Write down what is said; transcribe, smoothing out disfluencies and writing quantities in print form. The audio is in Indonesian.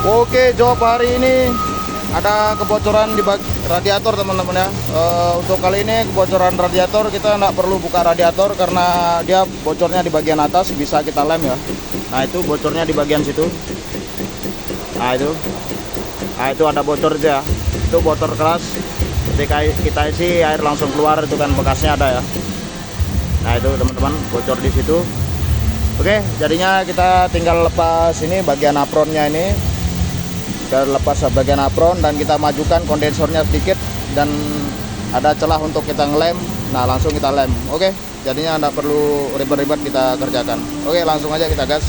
Oke, job hari ini ada kebocoran di radiator teman-teman ya. Untuk kali ini kebocoran radiator, kita nggak perlu buka radiator karena dia bocornya di bagian atas, bisa kita lem ya. Nah itu bocornya di bagian situ. Nah itu ada bocor itu ya. Itu bocor keras. Ketika kita isi air langsung keluar, itu kan bekasnya ada ya. Nah itu teman-teman, bocor di situ. Oke, jadinya kita tinggal lepas ini bagian apronnya ini. Kita lepas bagian apron dan kita majukan kondensornya sedikit dan ada celah untuk kita ngelem. Nah langsung kita lem. Oke, jadinya tidak perlu ribet-ribet kita kerjakan. Oke, langsung aja kita gas.